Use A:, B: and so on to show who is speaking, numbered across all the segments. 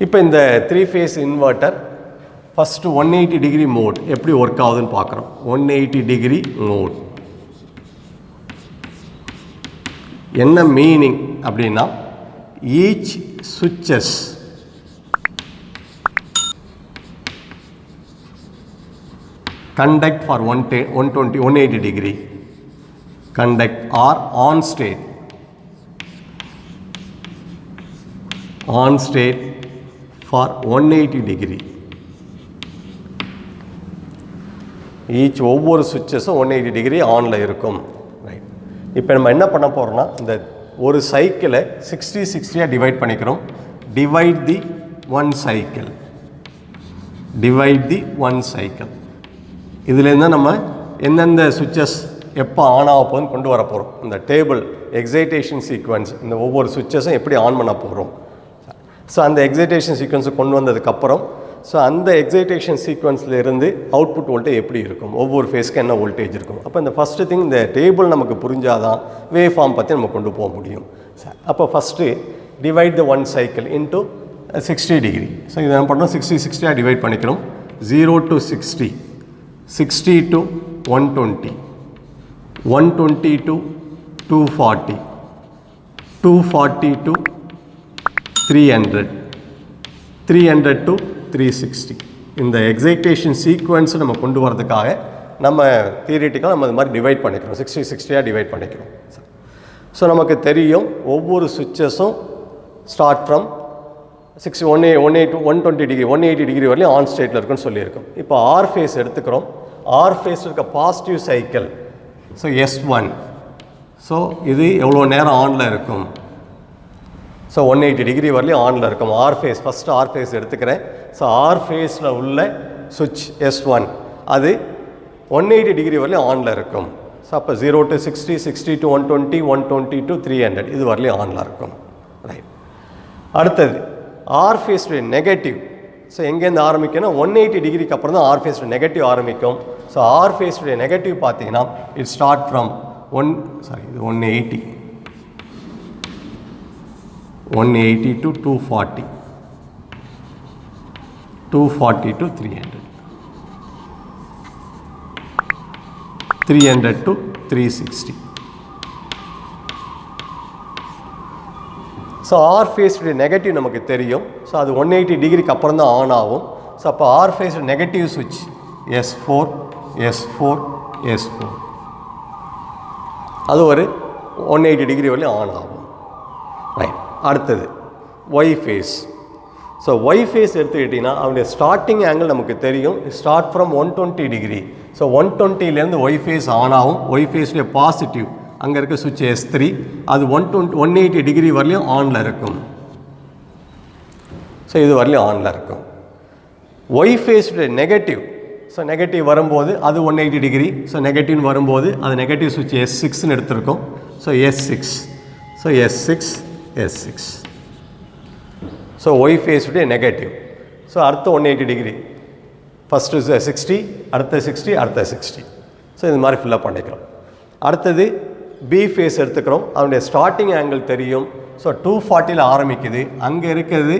A: இப்போ இந்த 3 phase inverter first 180 degree mode எப்படி ஒர்க் ஆகுதுன்னு பார்க்குறோம். 180 degree mode என்ன மீனிங் அப்படின்னா each switches conduct for 180 degree conduct or on state for 180 degree each ஒவ்வொரு switchஸும் 180 degree ஆன்ல இருக்கும். ரைட், இப்போ நம்ம என்ன பண்ண போகிறோம்னா இந்த ஒரு சைக்கிளை 60-60 டிவைட் பண்ணிக்கிறோம். டிவைட் தி ஒன் சைக்கிள் இதுலேருந்து நம்ம எந்தெந்த சுவிட்சஸ் எப்போ ஆன் ஆக போகுதுன்னு கொண்டு வர போகிறோம். இந்த டேபிள் எக்ஸைட்டேஷன் சீக்வன்ஸ் இந்த ஒவ்வொரு சுவிட்சஸும் எப்படி ஆன் பண்ண போகிறோம். ஸோ அந்த எக்ஸைட்டேஷன் சீக்வன்ஸை கொண்டு வந்ததுக்கப்புறம் ஸோ அந்த எக்ஸைட்டேஷன் சீக்வன்ஸில் இருந்து அவுட்புட் வோல்டேஜ் எப்படி இருக்கும், ஒவ்வொரு ஃபேஸ்க்கு என்ன வோல்டேஜ் இருக்கும். அப்போ இந்த ஃபஸ்ட்டு திங் இந்த டேபிள் நமக்கு புரிஞ்சாதான் வேவ் ஃபார்ம் பற்றி நம்ம கொண்டு போக முடியும். அப்போ first divide the one cycle into 60 degree. So இதை என்ன பண்ணுறோம், 60-60 டிவைட் பண்ணிக்கிறோம். 0 to 60, 60 to 120, 120 to 240, 240 to 300, 300 to 360. இந்த எக்ஸைட்டேஷன் சீக்வன்ஸ் நம்ம கொண்டு வரதுக்காக நம்ம தியரிட்டிக்காக நம்ம இது மாதிரி டிவைட் பண்ணிக்கிறோம். 60-60 டிவைட் பண்ணிக்கிறோம். ஸோ நமக்கு தெரியும் ஒவ்வொரு சுவிட்சஸும் ஸ்டார்ட் ஃப்ரம் 120 டிகிரி 180 டிகிரி வரையும் ஆன் ஸ்டேட்டில் இருக்குன்னு சொல்லியிருக்கோம். இப்போ ஆர் ஃபேஸ் எடுத்துக்கிறோம். ஆர் ஃபேஸ் இருக்க positive cycle so S1. So இது எவ்வளோ நேரம் ஆனில் இருக்கும். ஸோ 180 டிகிரி வரலையும் ஆனில் இருக்கும். R phase first R phase எடுத்துக்கிறேன். ஸோ ஆர் ஃபேஸில் உள்ள சுவிட்ச் S1 அது 180 டிகிரி வரலையும் ஆனில் இருக்கும். ஸோ அப்போ 0 to 60, 60 to 120, 120 to 300 இது வரலையும் ஆனில் இருக்கும். ரைட், அடுத்தது ஆர் ஃபேஸுடைய நெகட்டிவ். ஸோ எங்கேருந்து ஆரம்பிக்கணும், 180 டிகிரிக்கு அப்புறம் தான் ஆர் ஃபேஸுடைய நெகட்டிவ் ஆரம்பிக்கும். ஸோ ஆர் ஃபேஸுடைய நெகட்டிவ் பார்த்தீங்கன்னா இட் ஸ்டார்ட் ஃப்ரம் இது 180 to 240, 240 to 300, 300 to 360. So R ஃபேஸுடைய negative நமக்கு தெரியும். ஸோ அது 180 டிகிரிக்கு அப்புறம் தான் ஆன் ஆகும். ஸோ அப்போ ஆர் ஃபேஸோட நெகட்டிவ் சுவிட்ச் S4, S4, S4 அது ஒரு 180 டிகிரி வரையும் ஆன் ஆகும். ரைட், அடுத்தது Y phase. So Y phase எடுத்துக்கிட்டிங்கன்னா அவனுடைய ஸ்டார்டிங் ஆங்கிள் நமக்கு தெரியும். Start from 120 degree. ஸோ 120லேருந்து ஒய் ஃபேஸ் ஆன் ஆகும். ஒய் ஃபேஸுடைய பாசிட்டிவ் அங்கே இருக்க சுவிட்ச் S3 அது 180 டிகிரி வரலையும் ஆனில் இருக்கும். ஸோ இது வரலையும் ஆனில் இருக்கும். ஒய் ஃபேஸுடைய நெகட்டிவ். ஸோ நெகட்டிவ் வரும்போது அது 180 டிகிரி. ஸோ நெகட்டிவ்னு வரும்போது அது நெகட்டிவ் சுவிட்ச் S6ன்னு எடுத்திருக்கோம். So S6, so S6, S6. So Y ஃபேஸுடைய நெகட்டிவ். ஸோ அடுத்த 180 டிகிரி ஃபஸ்ட்டு 60, அடுத்த 60, அடுத்த 60. ஸோ இது மாதிரி ஃபில்லப் பண்ணிக்கிறோம். அடுத்தது பி ஃபேஸ் எடுத்துக்கிறோம். அதனுடைய ஸ்டார்டிங் ஆங்கிள் தெரியும். ஸோ 240ல் ஆரம்பிக்குது. அங்கே இருக்கிறது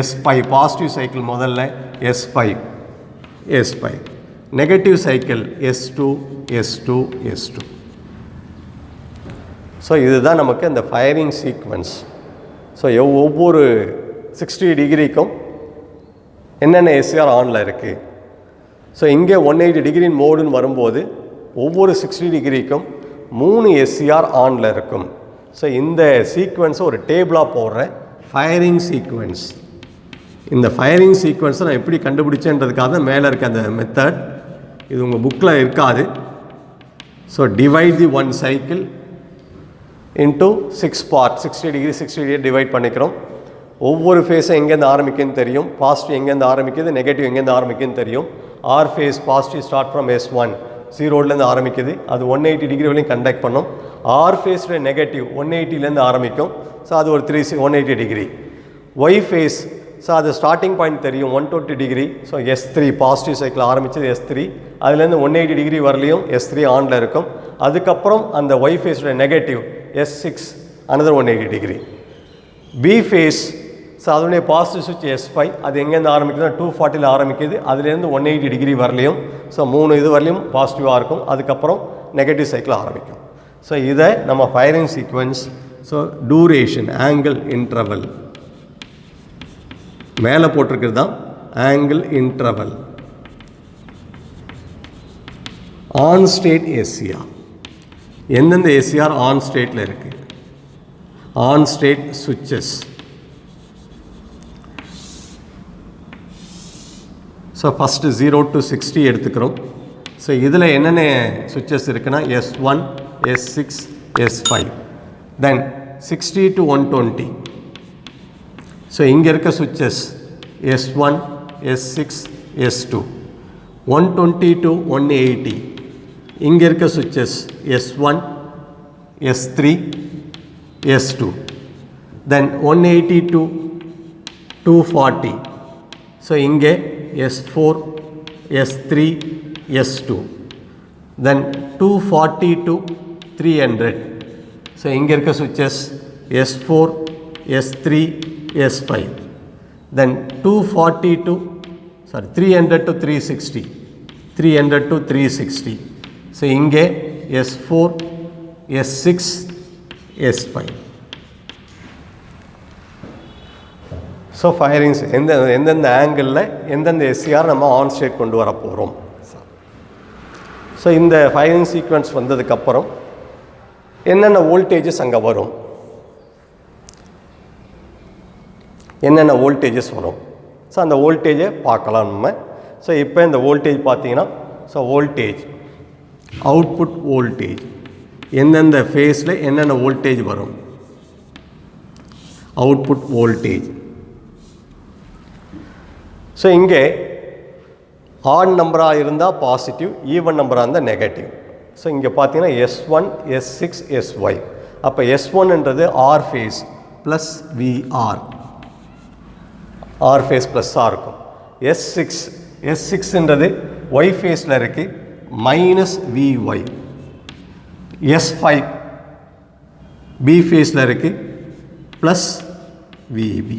A: S5 பாசிட்டிவ் சைக்கிள். முதல்ல S5, S5 negative cycle S2, S2, S2. So இதுதான் நமக்கு அந்த ஃபயரிங் சீக்வன்ஸ். ஸோ ஒவ்வொரு 60 டிகிரிக்கும் என்னென்ன எஸ்ஆர் ஆனில் இருக்குது. ஸோ இங்கே 180 டிகிரின் மோடுன்னு வரும்போது ஒவ்வொரு 60 டிகிரிக்கும் 3 எஸ்சிஆர் ஆனில் இருக்கும். ஸோ இந்த சீக்வன்ஸை ஒரு டேபிளாக போடுறேன், ஃபயரிங் சீக்வன்ஸ். இந்த ஃபயரிங் சீக்வன்ஸை நான் எப்படி கண்டுபிடிச்சேன்றதுக்காக தான் மேலே இருக்க அந்த மெத்தட். இது உங்கள் புக்கில் இருக்காது. So divide the one cycle into 6 part. 60 டிகிரி 60 டிகிரி டிவைட் பண்ணிக்கிறோம். ஒவ்வொரு ஃபேஸும் எங்கேருந்து ஆரம்பிக்குன்னு தெரியும். பாசிட்டிவ் எங்கேருந்து ஆரம்பிக்குது, நெகட்டிவ் எங்கேருந்து ஆரம்பிக்குன்னு தெரியும். R phase positive start from S1 0லேருந்து ஆரம்பிக்குது. அது 180 டிகிரி வரையும் கண்டக்ட் பண்ணும். ஆர் ஃபேஸுடைய நெகட்டிவ் 180லேருந்து ஆரம்பிக்கும். ஸோ அது ஒரு 180 டிகிரி. ஒய் ஃபேஸ் ஸோ அது ஸ்டார்டிங் பாயிண்ட் தெரியும் 120 degree. So S3 positive cycle ஆரம்பிச்சது S3 அதுலேருந்து 180 டிகிரி வரலையும் S3 ஆனில் இருக்கும். அதுக்கப்புறம் அந்த ஒய் ஃபேஸுடைய நெகட்டிவ் S6 another 180 டிகிரி. பி ஃபேஸ் ஸோ அதனுடைய பாசிட்டிவ் சுவிட்ச் S5 அது எங்கேருந்து ஆரம்பிக்குதுன்னா 240 ஆரம்பிக்குது, அதுலேருந்து 180 டிகிரி வரலையும். ஸோ 3 இது வரலையும் பாசிட்டிவாக இருக்கும், அதுக்கப்புறம் நெகட்டிவ் சைக்கிள் ஆரம்பிக்கும். ஸோ இதை நம்ம firing sequence. So duration, angle interval மேலே போட்டிருக்கிறது தான் angle interval. On state SCR, எந்தெந்த எஸ்சிஆர் ஆன் ஸ்டேட்டில் இருக்குது, ஆன் ஸ்டேட் சுவிட்சஸ். ஸோ ஃபஸ்ட்டு 0 to 60 எடுத்துக்கிறோம். ஸோ இதில் என்னென்ன சுவிட்சஸ் இருக்குன்னா S1, S6, S5, then 60 to 120. So இங்கே இருக்க சுவிட்சஸ் S1, S6, S2, 120 to 180. இங்கே இருக்க சுவிட்சஸ் S1, S3, S2, then 180 to 240. So இங்கே S4, S3, S2, then 240 to 300. So இங்கே இருக்க சுவிட்சஸ் S4, S3, S5, then 240 to 300 to 360, 300 to 360. So இங்கே S4, S6, S5. So firings எந்தெந்த ஆங்கிளில் எந்தெந்த எஸ்சிஆர் நம்ம ஆன் ஸ்டேட் கொண்டு வர போகிறோம். ஸோ இந்த ஃபயரிங் சீக்வன்ஸ் வந்ததுக்கப்புறம் என்னென்ன வோல்டேஜஸ் அங்கே வரும், என்னென்ன வோல்டேஜஸ் வரும். ஸோ அந்த வோல்டேஜை பார்க்கலாம் நம்ம. ஸோ இப்போ இந்த வோல்டேஜ் பார்த்தீங்கன்னா, ஸோ வோல்டேஜ், அவுட்புட் வோல்டேஜ், எந்தெந்த ஃபேஸில் என்னென்ன வோல்டேஜ் வரும், அவுட்புட் வோல்டேஜ். ஸோ இங்கே ஆட் நம்பராக இருந்தால் பாசிட்டிவ், ஈவன் நம்பராக இருந்தால் நெகட்டிவ். ஸோ இங்கே பார்த்தீங்கன்னா S1, S6, SY. அப்போ S1ன்றது R phase plus VR, R phase ப்ளஸ்ஸாக இருக்கும். S6ன்றது ஒய் ஃபேஸில் இருக்குது, மைனஸ் VY. S5 பி ஃபேஸில் இருக்குது, ப்ளஸ் VB.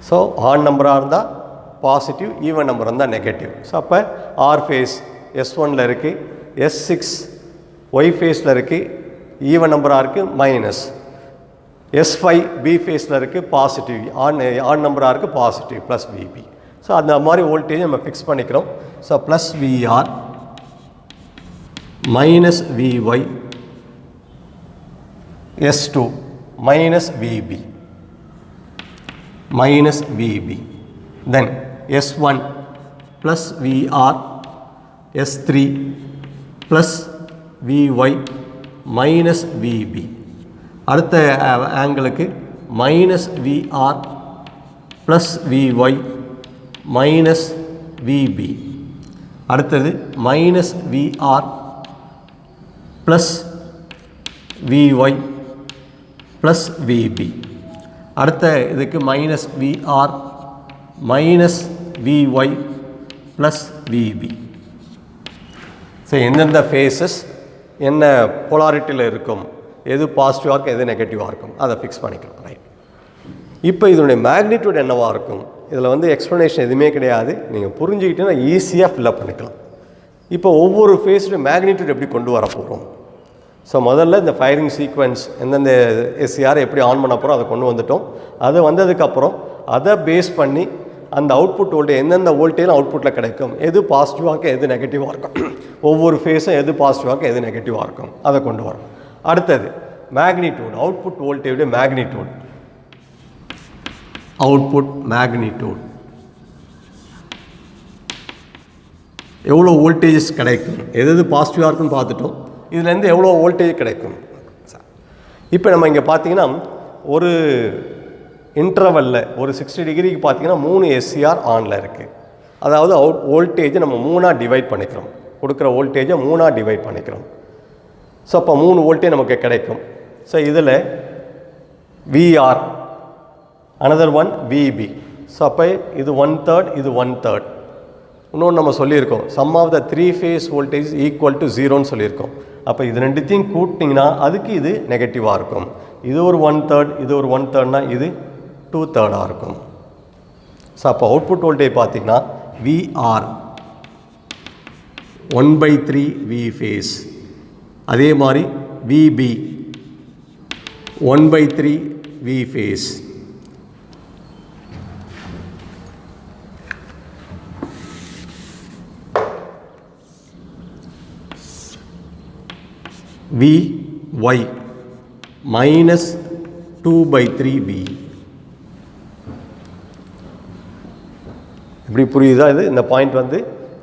A: ஸோ ஆட் நம்பராக இருந்தால் பாசிட்டிவ், ஈவன் நம்பர் இருந்தால் நெகட்டிவ். ஸோ அப்போ ஆர் ஃபேஸ் S1ல் இருக்குது, S6 ஒய் ஃபேஸில் இருக்குது, ஈவன் நம்பராக இருக்குது, மைனஸ். S5 பி ஃபேஸில் இருக்குது, பாசிட்டிவ், ஆட் நம்பராக இருக்குது, பாசிட்டிவ், ப்ளஸ் VB. ஸோ அந்த மாதிரி வோல்டேஜ் நம்ம ஃபிக்ஸ் பண்ணிக்கிறோம். So plus VR, minus VY, S2 minus VB, minus VB, then S1 plus VR, S3 plus VY, minus VB. அடுத்த ஆங்கிளுக்கு minus VR plus VY, minus VB. அடுத்தது minus VR plus VY plus VB. அடுத்த இதுக்கு minus VR minus VY plus VB. So எந்தெந்த phases என்ன போலாரிட்டியில் இருக்கும், எது பாசிட்டிவாக இருக்கும், எது நெகட்டிவாக இருக்கும், அதை ஃபிக்ஸ் பண்ணிக்கலாம். ரைட். இப்போ இதனுடைய மேக்னிடியூட் என்னவாக இருக்கும், இதில் வந்து எக்ஸ்ப்ளனேஷன் எதுவுமே கிடையாது, நீங்கள் புரிஞ்சுக்கிட்டீங்கன்னா ஈஸியாக ஃபில்அப் பண்ணிக்கலாம். இப்போ ஒவ்வொரு ஃபேஸ்லையும் மேக்னிடியூட் எப்படி கொண்டு வர போகிறோம். ஸோ முதல்ல இந்த ஃபயரிங் சீக்வன்ஸ் எந்தெந்த எஸ்சிஆரை எப்படி ஆன் பண்ண போகிறோம் அதை கொண்டு வந்துட்டோம். அது வந்ததுக்கப்புறம் அதை பேஸ் பண்ணி அந்த அவுட்புட் வோல்டேஜ் எந்தெந்த வோல்டேஜ் அவுட்புட்டில் கிடைக்கும், எது பாசிட்டிவாக இருக்கும், எது நெகட்டிவாக இருக்கும், ஒவ்வொரு ஃபேஸும் எது பாசிட்டிவாக இருக்கும், எது நெகட்டிவாக இருக்கும், அதை கொண்டு வரும். அடுத்தது மேக்னிடியூட், அவுட்புட் வோல்டேஜுடைய மேக்னிடியூட், அவுட்புட் மேக்னிடியூட் எவ்வளோ வோல்டேஜஸ் கிடைக்கும், எது பாசிட்டிவாக இருக்குன்னு பார்த்துட்டோம். இதுலேருந்து எவ்வளோ வோல்டேஜ் கிடைக்கும். இப்போ நம்ம இங்கே பார்த்தீங்கன்னா ஒரு இன்டர்வலில் ஒரு 60 டிகிரிக்கு பார்த்தீங்கன்னா 3 எஸ்சிஆர் ஆனில் இருக்குது. அதாவது வோல்டேஜை நம்ம 3ஆக டிவைட் பண்ணிக்கிறோம், கொடுக்குற வோல்டேஜை 3ஆக டிவைட் பண்ணிக்கிறோம். ஸோ அப்போ 3 வோல்டேஜ் நமக்கு கிடைக்கும். ஸோ இதில் VR, another one VB. So அப்போ இது 1/3, இது 1/3. இன்னொன்று நம்ம சொல்லியிருக்கோம், sum of the 3 phase voltage equal to 0ன்னு சொல்லியிருக்கோம். அப்போ இது ரெண்டுத்தையும் கூட்டினீங்கன்னா அதுக்கு இது நெகட்டிவாக இருக்கும். இது ஒரு 1/3, இது ஒரு 1/3னா இது 2/3 இருக்கும். ஸோ அப்போ அவுட்புட் வோல்டேஜ் பார்த்தீங்கன்னா VR 1/3 V phase. அதே மாதிரி VB 1/3 V phase. VY minus 2/3V. இப்படி புரியுதா? இது இந்த பாயிண்ட் வந்து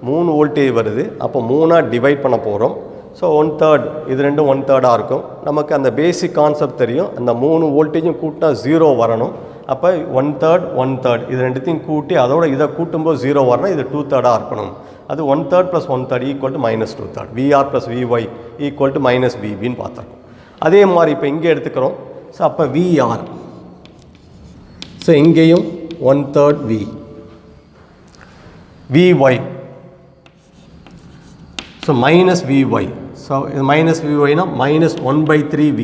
A: 3 வோல்டேஜ் வருது. அப்போ 3ஆக டிவைட் பண்ண போகிறோம். ஸோ 1/3 இது ரெண்டும் 1/3 இருக்கும். நமக்கு அந்த பேசிக் கான்செப்ட் தெரியும். அந்த 3 வோல்டேஜும் கூட்டினா 0 வரணும். அப்போ 1/3 1/3 இது ரெண்டுத்தையும் கூட்டி அதோட இதை கூட்டும்போது 0 வரணும். இது 2/3 இருக்கணும். அது 1/3 + 1/3 equal to -2/3. VR + VY equal to -VBன்னு பார்த்துருக்கோம். அதே மாதிரி இப்போ இங்கே எடுத்துக்கிறோம். ஸோ அப்போ VR, ஸோ இங்கேயும் 1/3 V. VY, so -VY. So இது -VYனா -1/3 V.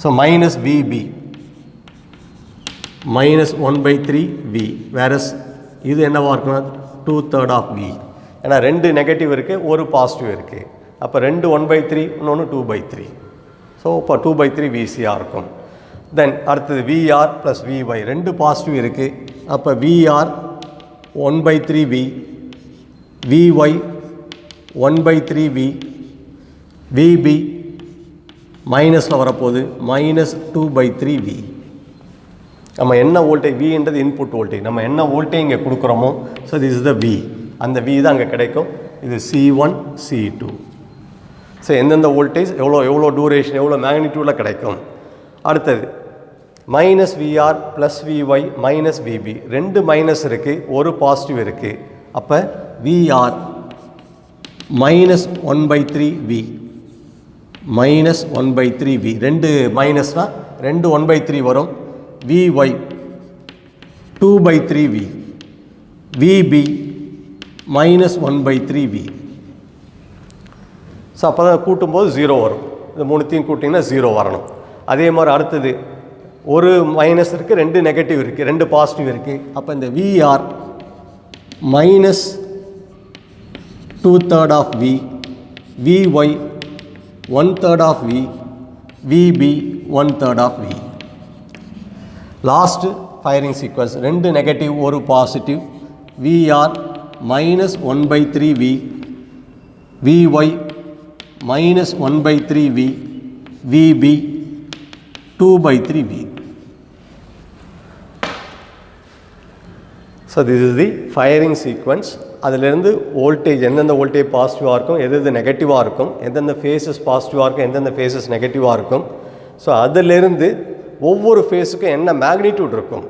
A: So -VB -1/3 V. Whereas இது என்னவாக இருக்குன்னா 2/3 V. ஏன்னா 2 நெகட்டிவ் இருக்குது, ஒரு பாசிட்டிவ் இருக்குது. அப்போ 2 1/3, இன்னொன்று 2/3. ஸோ இப்போ 2/3 VCயாக இருக்கும். தென் அடுத்தது VR + VY 2 பாசிட்டிவ் இருக்குது. அப்போ VR 1/3 V, VY 1/3 V, VB மைனஸில் வரப்போகுது -2/3 V. நம்ம என்ன வோல்டேஜ் Vன்றது இன்புட் வோல்டேஜ், நம்ம என்ன வோல்டேஜ் இங்கே கொடுக்குறோமோ, so this is the V. அந்த V தான் அங்கே கிடைக்கும். இது C1 C2. ஸோ எந்தெந்த வோல்டேஜ் எவ்வளோ டூரேஷன் எவ்வளோ மேக்னிடியூடில் கிடைக்கும். அடுத்தது -VR + VY -VB 2 மைனஸ் இருக்குது, ஒரு பாசிட்டிவ் இருக்குது. அப்போ VR -1/3 V -1/3 V 2 மைனஸ்னால் 2 1/3 வரும். VY 2/3 V, VB -1/3 V. So அப்போ தான் கூட்டும்போது 0 வரும். இந்த மூணுத்தையும் கூட்டிங்கன்னா 0 வரணும். அதே மாதிரி அடுத்தது ஒரு மைனஸ் இருக்குது, 2 நெகட்டிவ் இருக்குது, 2 பாசிட்டிவ் இருக்குது. அப்போ இந்த VR -2/3 V, VY 1/3 V, VB 1/3 V. Last firing sequence 2 negative ஒரு positive. VR -1/3 V, VY -1/3 V, VB 2/3 V. So this is the firing sequence. அதிலிருந்து வோல்டேஜ் எந்தெந்த வோல்டேஜ் பாசிட்டிவாக இருக்கும், எது நெகட்டிவாக இருக்கும், எந்தெந்த ஃபேஸஸ் பாசிட்டிவாக இருக்கும், எந்தெந்த ஃபேஸஸ் நெகட்டிவாக இருக்கும். ஸோ அதிலிருந்து ஒவ்வொரு ஃபேஸுக்கும் என்ன மேக்னிடியூட் இருக்கும்.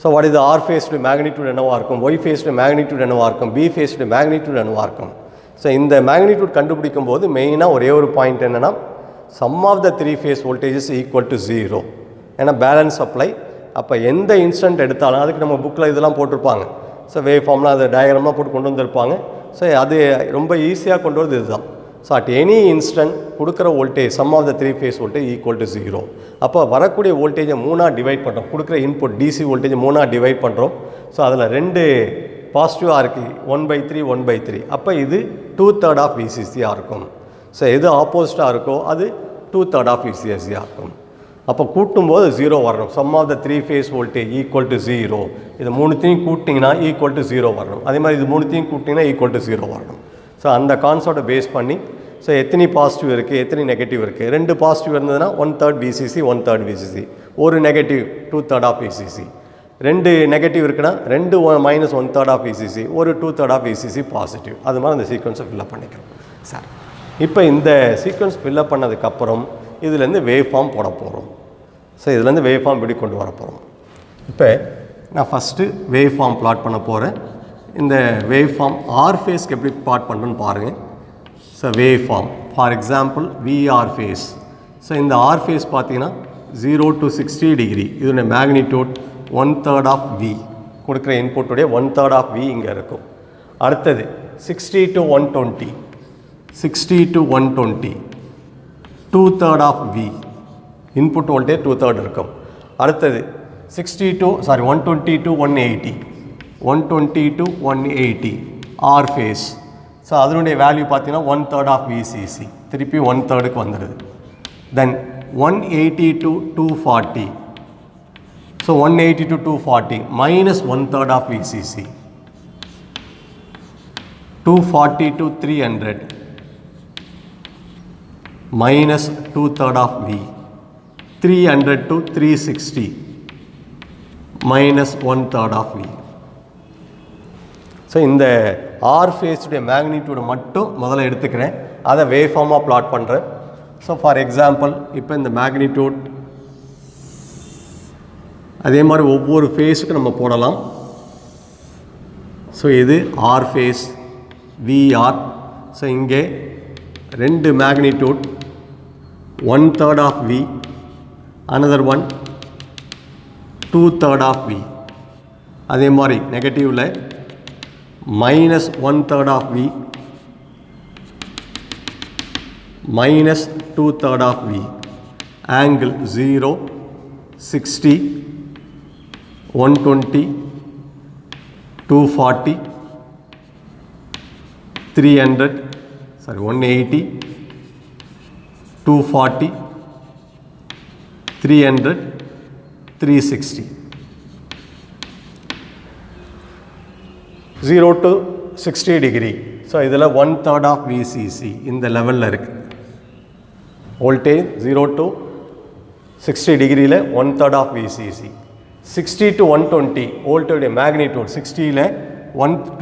A: ஸோ வாட் இஸ் ஆர் ஃபேஸ்டு மேக்னிடியூட் என்னவாக இருக்கும், ஒய் ஃபேஸ்டு மேக்னிடியூட் என்னவாக இருக்கும், பி ஃபேஸ்டு மேக்னிடியூட் என்னவாக இருக்கும். ஸோ இந்த மேக்னிடியூட் கண்டுபிடிக்கும் போது மெயினாக ஒரே ஒரு பாயிண்ட் என்னென்னா sum of the 3 phase voltages equal to 0. ஏன்னா பேலன்ஸ் சப்ளை. அப்போ எந்த இன்ஸ்டன்ட் எடுத்தாலும் அதுக்கு நம்ம புக்கில் இதெல்லாம் போட்டிருப்பாங்க. ஸோ வேவ் ஃபார்ம்லாம் அதை டயக்ராமாக போட்டு கொண்டு வந்திருப்பாங்க. ஸோ அது ரொம்ப ஈஸியாக கொண்டு வரது இதுதான். ஸோ அட் எனி இன்ஸ்டன்ட் கொடுக்குற voltage sum of the 3 phase voltage equal to 0. அப்போ வரக்கூடிய வோல்டேஜை 3ஆக டிவைட் பண்ணுறோம். கொடுக்குற இன்புட் DC வோல்டேஜ் 3ஆக டிவைட் பண்ணுறோம். ஸோ அதில் 2 பாசிட்டிவாக இருக்குது, 1/3 1/3. அப்போ இது 2/3 VCCயாக இருக்கும். ஸோ எது ஆப்போசிட்டாக இருக்கோ அது 2/3 VCCயாக இருக்கும். அப்போ கூட்டும்போது 0 வரணும். Sum of the 3 phase voltage equal to 0. இது மூணுத்தையும் கூட்டிங்கன்னா ஈக்குவல் டு 0 வரணும். அதே மாதிரி இது மூணுத்தையும் கூட்டிங்கன்னா ஈக்குவல் டு 0 வரணும். ஸோ அந்த கான்செப்டை பேஸ் பண்ணி ஸோ எத்தனை பாசிட்டிவ் இருக்குது, எத்தனை நெகட்டிவ் இருக்குது. 2 பாசிட்டிவ் இருந்ததுன்னா 1/3 VCC 1/3 VCC, ஒரு நெகட்டிவ் 2/3 VCC. 2 நெகட்டிவ் இருக்குன்னா 2 -1/3 VCC, ஒரு 2/3 VCC பாசிட்டிவ். அது மாதிரி அந்த சீக்வன்ஸை ஃபில்லப் பண்ணிக்கிறோம் சார். இப்போ இந்த சீக்வன்ஸ் ஃபில்லப் பண்ணதுக்கப்புறம் இதுலேருந்து வேவ் ஃபார்ம் போட போகிறோம். ஸோ இதுலேருந்து வேவ் ஃபார்ம் இப்படி கொண்டு வர போகிறோம். இப்போ நான் ஃபஸ்ட்டு வேவ் ஃபார்ம் பிளாட் பண்ண போகிறேன். இந்த வேவ் ஃபார்ம் ஆர் ஃபேஸ்க்கு எப்படி பிளாட் பண்ணுறேன்னு பாருங்கள். So wave form for example VR phase. So இந்த ஆர் ஃபேஸ் பார்த்தீங்கன்னா 0 to 60 டிகிரி. இதோடைய மேக்னிடியூட் 1/3 V. கொடுக்குற இன்புட்டுடைய 1/3 V இங்கே இருக்கும். அடுத்தது 60 to 120, 60 to 120, 2/3 V. Input voltage 2/3 இருக்கும். அடுத்தது 120 to 180 R phase. ஸோ அதனுடைய வேல்யூ பார்த்தீங்கன்னா 1/3 ஆஃப் VCC, திருப்பி 1/3க்கு வந்துடுது. Then 180 to 240. So 180 to 240 minus 1/3 of VCC. 240 to 300 minus 2/3 of V. 300 to 360 minus 1/3 of V. So இந்த R ஃபேஸுடைய மேக்னிடியூடை மட்டும் முதல்ல எடுத்துக்கிறேன், அதை வேவ் ஃபார்மாக பிளாட் பண்ணுறேன். ஸோ ஃபார் எக்ஸாம்பிள் இப்போ இந்த மேக்னிடியூட் அதே மாதிரி ஒவ்வொரு ஃபேஸுக்கு நம்ம போடலாம். ஸோ இது R ஃபேஸ் VR. ஸோ இங்கே ரெண்டு magnitude 1/3 of V, another one 2/3 of V. அதே மாதிரி நெகட்டிவில் minus 1/3 of V minus 2/3 of V. Angle 0, 60, 120, 240, 300, 180, 240, 300, 360. 0 to 60 degree. So இதில் 1/3 ஆஃப் VCC இந்த லெவலில் இருக்குது. வோல்டேஜ் 0 to 60 டிகிரியில் 1/3 ஆஃப் VCC. 60 to 120 வோல்டேஜுடைய மேக்னிடியூட் 60ல்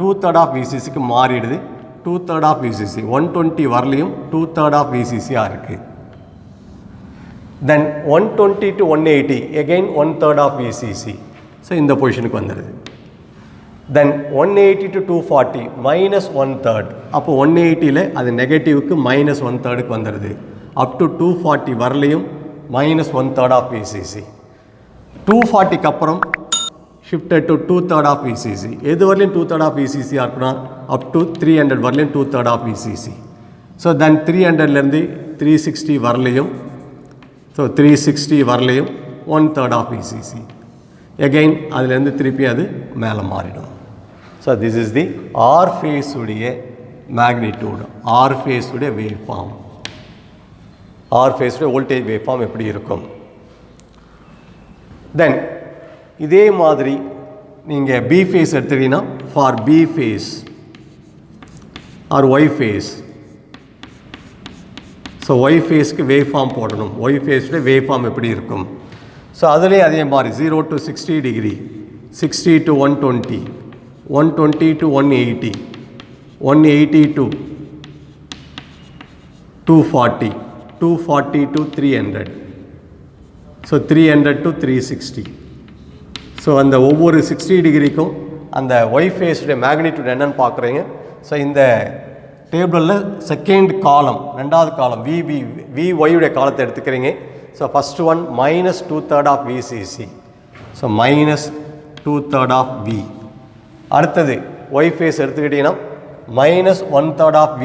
A: 2/3 ஆஃப் VCCக்கு மாறிடுது. 2/3 ஆஃப் VCC 120 வரலையும் 2/3 ஆஃப் VCCயாக இருக்குது. Then 120 to 180 again 1/3 of VCC. So இந்த பொசிஷனுக்கு வந்துடுது. Then 180 to 240 minus 1/3. அப்போ 180ல் அது நெகட்டிவ்க்கு minus 1/3க்கு வந்துடுது. அப் டு 240 வரலையும் minus 1/3 ஆஃப் VCC. 240க்கு அப்புறம் ஷிஃப்டட் டு 2/3 ஆஃப் VCC. எது வரலையும் 2/3 ஆஃப் VCCயாக இருக்குன்னா அப் டு 300 வரலையும் 2/3 ஆஃப் VCC. ஸோ தென் 300லேருந்து 360 வரலையும், ஸோ 360 வரலையும் 1/3 ஆஃப் VCC. எகெயின் அதுலேருந்து திருப்பி அது மேலே மாறிடும். So this is the R phase உடைய மேக்னிடியூட், R phase உடைய வேவ் ஃபார்ம். R phase உடைய வோல்டேஜ் வேவ் ஃபார்ம் எப்படி இருக்கும். தென் இதே மாதிரி நீங்கள் B phase எடுத்துக்கிட்டீங்கன்னா for B phase or Y phase. ஸோ Y phaseக்கு வேவ் ஃபார்ம் போடணும். Y phase உடைய வேவ் ஃபார்ம் எப்படி இருக்கும். ஸோ அதிலே அதே மாதிரி 0 to 60 டிகிரி, 60 to 120, 120 to 180, 180 to 240, 240 to 300, so 300 to 360. So அந்த ஒவ்வொரு 60 டிகிரிக்கும் அந்த Y ஃபேஸுடைய மேக்னிடியூட் என்னன்னு பார்க்குறீங்க. ஸோ இந்த டேபிளில் செகண்ட் காலம், ரெண்டாவது காலம் VY காலத்தை எடுத்துக்கிறீங்க. So first one minus 2/3 of VCC. So minus 2/3 of V. அடுத்தது Y ஃபேஸ் எடுத்துக்கிட்டிங்கன்னா minus 1/3 of V.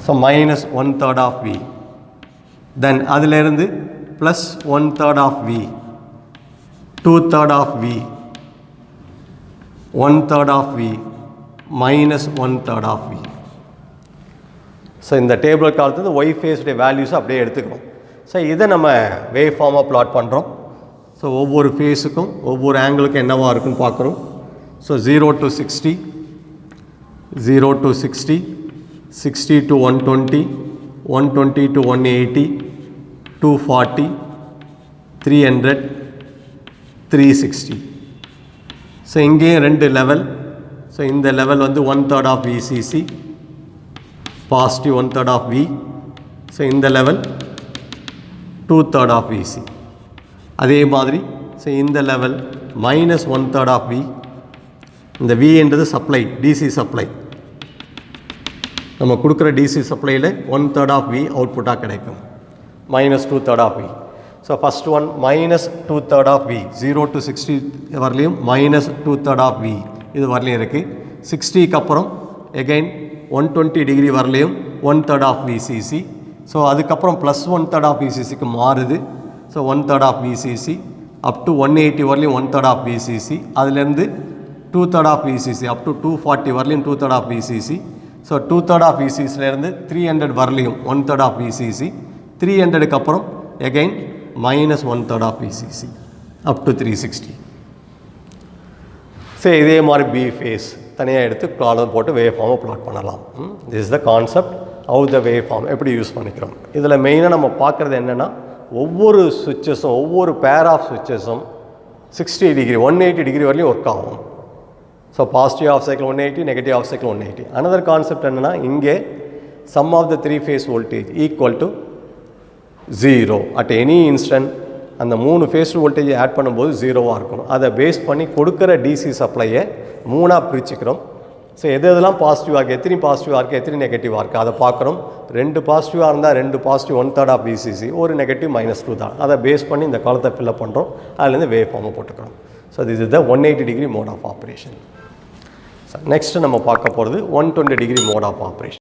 A: So minus 1/3 of V. Then அதிலிருந்து plus 1/3 of V, 2/3 of V, 1/3 of V, minus 1/3 of V. So இந்த table காலத்து Y ஃபேஸுடைய வேல்யூஸை அப்படியே எடுத்துக்கிறோம். So இதை நம்ம வேவ் ஃபார்மாக பிளாட் பண்ணுறோம். ஸோ ஒவ்வொரு ஃபேஸுக்கும் ஒவ்வொரு ஆங்கிளுக்கும் என்னவாக இருக்குன்னு பார்க்குறோம். So 0 to 60, 0 to 60, 60 to 120, 120 to 180, 240, 300, 360. So இங்கேயும் ரெண்டு லெவல். ஸோ இந்த லெவல் வந்து 1/3 of VCC, positive 1/3 of V. So இந்த லெவல் 2/3 ஆஃப் VC. அதே மாதிரி ஸோ இந்த லெவல் minus 1/3 ஆஃப் V. இந்த V என்றது சப்ளை, DC சப்ளை. நம்ம கொடுக்குற DC சப்ளையில் 1/3 ஆஃப் V அவுட்புட்டாக கிடைக்கும், minus 2/3 of V. So first one minus 2/3 of V, 0 to 60 வரலையும் minus 2/3 ஆஃப் V இது வரலையும் இருக்குது. 60க்கு அப்புறம் எகெயின் 120 டிகிரி வரலையும் 1/3 ஆஃப் VCC. ஸோ அதுக்கப்புறம் ப்ளஸ் 1/3 ஆஃப் விசிசிக்கு மாறுது. So 1/3 of VCC up to 180 வரலையும் 1/3 ஆஃப் விசிசி, அதுலேருந்து 2/3 ஆஃப் விசிசி அப் டு 240 வரலையும் 2/3 ஆஃப் விசிசி. ஸோ 2/3 ஆஃப் விசிசிலேருந்து 300 வரலையும் 1/3 ஆஃப் விசிசி, 300க்கு அப்புறம் again minus 1/3 of VCC up to 360. சரி, இதே மாதிரி பி ஃபேஸ் தனியாக எடுத்து ப்ராப்ளம் போட்டு வேவ் ஃபார்மை ப்ளாட் பண்ணலாம். This is the concept how the wave form எப்படி யூஸ் பண்ணிக்கிறோம். இதில் மெயினாக நம்ம பார்க்குறது என்னென்னா, ஒவ்வொரு சுவிட்சஸும் ஒவ்வொரு பேர் ஆஃப் சுவிட்சஸும் 60 டிகிரி 180 டிகிரி வரலையும் ஒர்க் ஆகும். So positive of cycle 180, negative of cycle 180. Another concept என்னென்னா, இங்கே sum of the 3 phase voltage equal to 0 at any instant. அந்த 3 ஃபேஸ் வோல்டேஜ் ஆட் பண்ணும்போது 0வாக இருக்கணும். அதை பேஸ் பண்ணி கொடுக்குற டிசி சப்ளையை 3ஆக பிரிச்சுக்கிறோம். ஸோ எதெல்லாம் பாசிட்டிவாக இருக்குது, எத்தனை பாசிட்டிவாக இருக்குது, எத்தனை நெகட்டிவாக இருக்குது அதை பார்க்குறோம். 2 பாசிட்டிவாக இருந்தால் 2 பாசிட்டிவ் 1/3 ஆஃப் விசிசி, ஒரு நெகட்டிவ் -2 தான். அதை பேஸ் பண்ணி இந்த காலத்தை ஃபில்அப் பண்ணுறோம். அதுலேருந்து வேவ் ஃபார்மை போட்டுக்கிறோம். So this is the 180 degree mode of operation. So next நம்ம பார்க்க போகிறது 120 டிகிரி மோட் ஆஃப் ஆப்ரேஷன்.